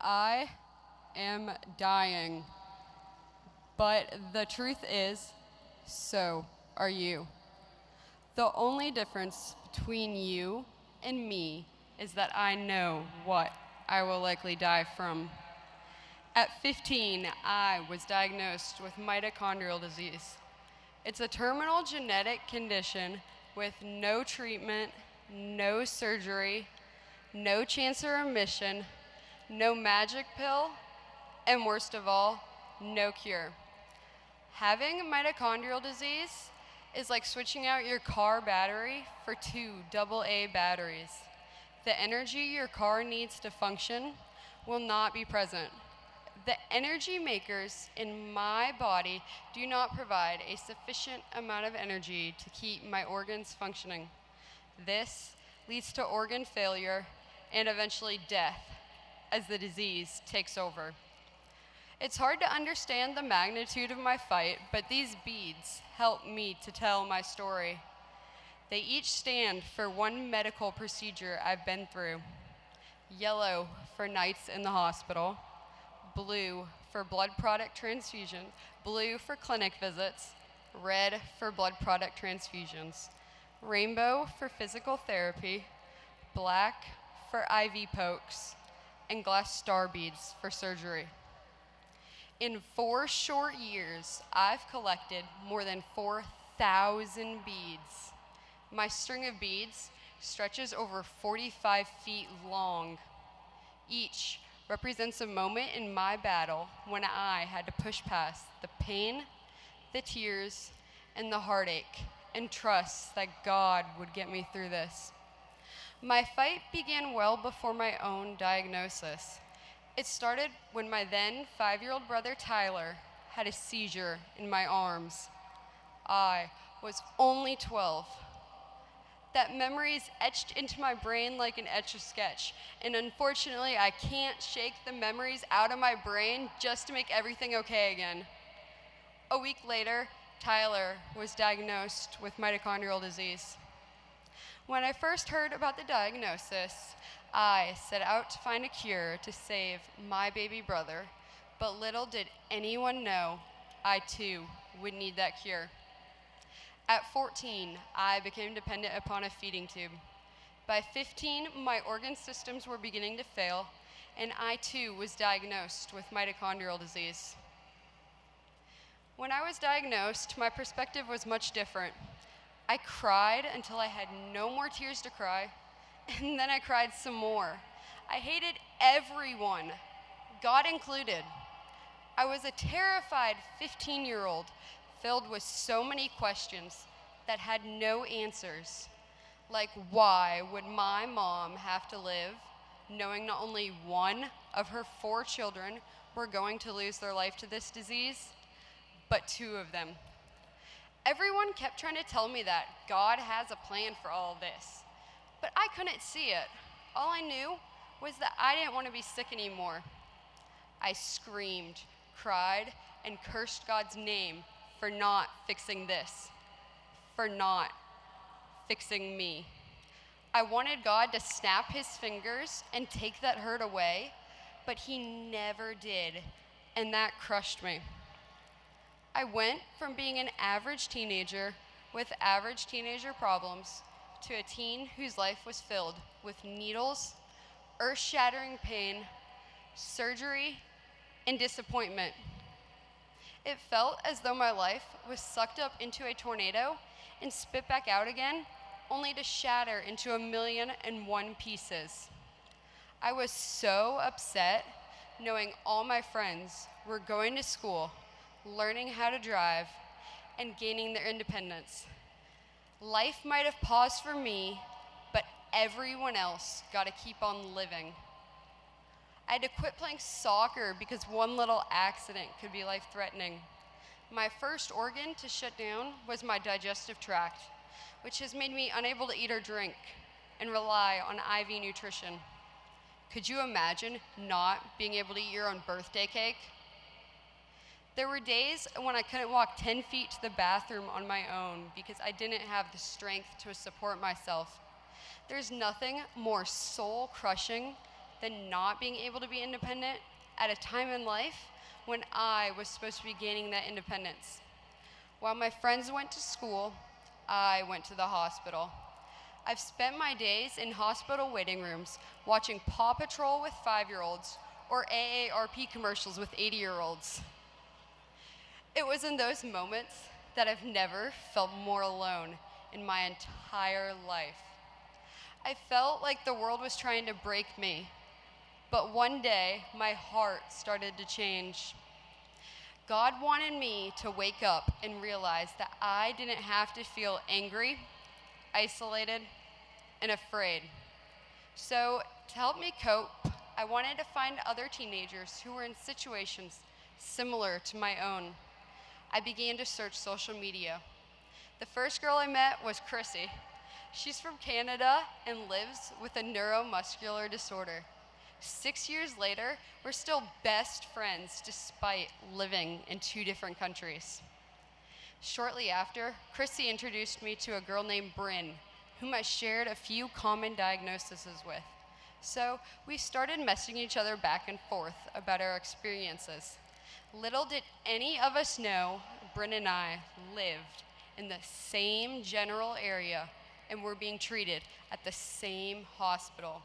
I am dying. But the truth is, so are you. The only difference between you and me is that I know what I will likely die from. At 15, I was diagnosed with mitochondrial disease. It's a terminal genetic condition with no treatment, no surgery, no chance of remission, no magic pill, and worst of all, no cure. Having mitochondrial disease is like switching out your car battery for 2 AA batteries. The energy your car needs to function will not be present. The energy makers in my body do not provide a sufficient amount of energy to keep my organs functioning. This leads to organ failure and eventually death as the disease takes over. It's hard to understand the magnitude of my fight, but these beads help me to tell my story. They each stand for one medical procedure I've been through. Yellow for nights in the hospital, blue for blood product transfusion, blue for clinic visits, red for blood product transfusions, rainbow for physical therapy, black for IV pokes, and glass star beads for surgery. In 4 short years, I've collected more than 4,000 beads. My string of beads stretches over 45 feet long. Each represents a moment in my battle when I had to push past the pain, the tears, and the heartache, and trust that God would get me through this. My fight began well before my own diagnosis. It started when my then 5-year-old brother Tyler had a seizure in my arms. I was only 12. That memory is etched into my brain like an Etch-a-Sketch, and unfortunately I can't shake the memories out of my brain just to make everything okay again. A week later, Tyler was diagnosed with mitochondrial disease. When I first heard about the diagnosis, I set out to find a cure to save my baby brother, but little did anyone know I too would need that cure. At 14, I became dependent upon a feeding tube. By 15, my organ systems were beginning to fail, and I too was diagnosed with mitochondrial disease. When I was diagnosed, my perspective was much different. I cried until I had no more tears to cry, and then I cried some more. I hated everyone, God included. I was a terrified 15-year-old filled with so many questions that had no answers. Like, why would my mom have to live knowing not only one of her 4 children were going to lose their life to this disease, but 2 of them? Everyone kept trying to tell me that God has a plan for all of this, but I couldn't see it. All I knew was that I didn't want to be sick anymore. I screamed, cried, and cursed God's name for not fixing this, for not fixing me. I wanted God to snap his fingers and take that hurt away, but he never did, and that crushed me. I went from being an average teenager with average teenager problems to a teen whose life was filled with needles, earth-shattering pain, surgery, and disappointment. It felt as though my life was sucked up into a tornado and spit back out again, only to shatter into 1,000,001 pieces. I was so upset knowing all my friends were going to school, learning how to drive, and gaining their independence. Life might have paused for me, but everyone else got to keep on living. I had to quit playing soccer because one little accident could be life-threatening. My first organ to shut down was my digestive tract, which has made me unable to eat or drink and rely on IV nutrition. Could you imagine not being able to eat your own birthday cake? There were days when I couldn't walk 10 feet to the bathroom on my own because I didn't have the strength to support myself. There's nothing more soul-crushing than not being able to be independent at a time in life when I was supposed to be gaining that independence. While my friends went to school, I went to the hospital. I've spent my days in hospital waiting rooms watching Paw Patrol with 5-year-olds or AARP commercials with 80-year-olds. It was in those moments that I've never felt more alone in my entire life. I felt like the world was trying to break me, but one day my heart started to change. God wanted me to wake up and realize that I didn't have to feel angry, isolated, and afraid. So to help me cope, I wanted to find other teenagers who were in situations similar to my own. I began to search social media. The first girl I met was Chrissy. She's from Canada and lives with a neuromuscular disorder. 6 years later, we're still best friends despite living in 2 different countries. Shortly after, Chrissy introduced me to a girl named Bryn, whom I shared a few common diagnoses with. So we started messaging each other back and forth about our experiences. Little did any of us know, Bryn and I lived in the same general area and were being treated at the same hospital.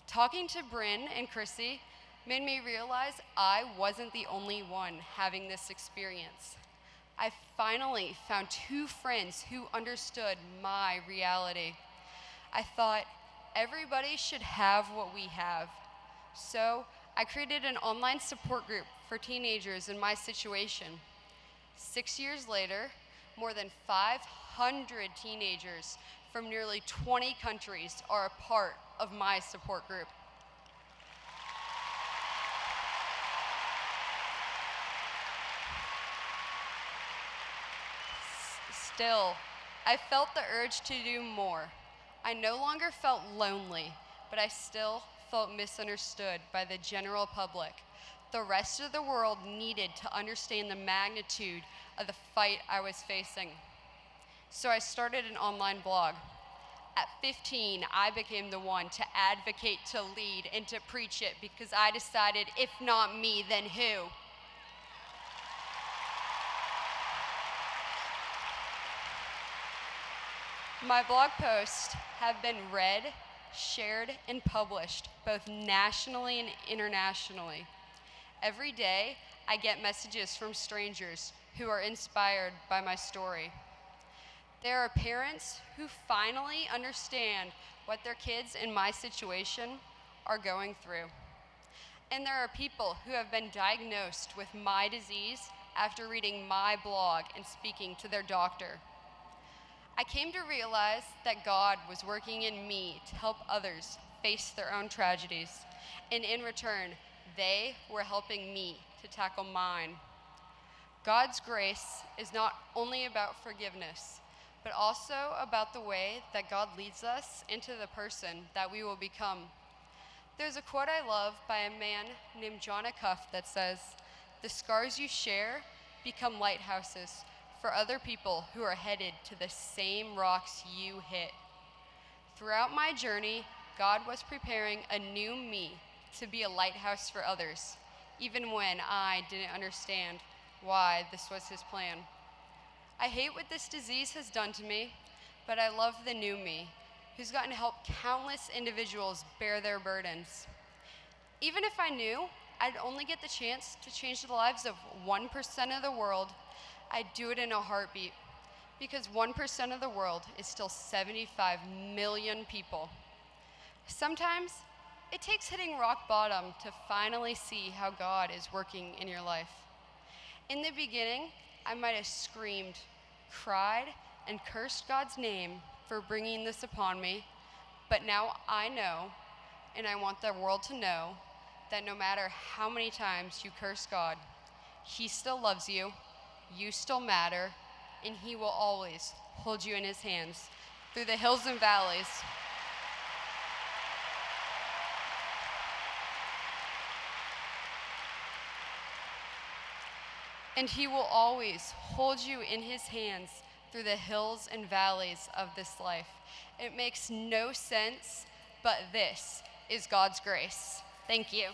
Talking to Bryn and Chrissy made me realize I wasn't the only one having this experience. I finally found 2 friends who understood my reality. I thought everybody should have what we have. So I created an online support group for teenagers in my situation. 6 years later, more than 500 teenagers from nearly 20 countries are a part of my support group. Still, I felt the urge to do more. I no longer felt lonely, but I still felt misunderstood by the general public. The rest of the world needed to understand the magnitude of the fight I was facing. So I started an online blog. At 15, I became the one to advocate, to lead, and to preach it because I decided, if not me, then who? My blog posts have been read, shared, and published both nationally and internationally. Every day, I get messages from strangers who are inspired by my story. There are parents who finally understand what their kids in my situation are going through. And there are people who have been diagnosed with my disease after reading my blog and speaking to their doctor. I came to realize that God was working in me to help others face their own tragedies, and in return, they were helping me to tackle mine. God's grace is not only about forgiveness, but also about the way that God leads us into the person that we will become. There's a quote I love by a man named John Acuff that says, "The scars you share become lighthouses for other people who are headed to the same rocks you hit." Throughout my journey, God was preparing a new me to be a lighthouse for others, even when I didn't understand why this was his plan. I hate what this disease has done to me, but I love the new me, who's gotten to help countless individuals bear their burdens. Even if I knew I'd only get the chance to change the lives of 1% of the world, I'd do it in a heartbeat, because 1% of the world is still 75 million people. Sometimes it takes hitting rock bottom to finally see how God is working in your life. In the beginning, I might have screamed, cried, and cursed God's name for bringing this upon me, but now I know, and I want the world to know, that no matter how many times you curse God, He still loves you, you still matter, and He will always hold you in His hands through the hills and valleys. And He will always hold you in His hands through the hills and valleys of this life. It makes no sense but this, is God's grace. Thank you.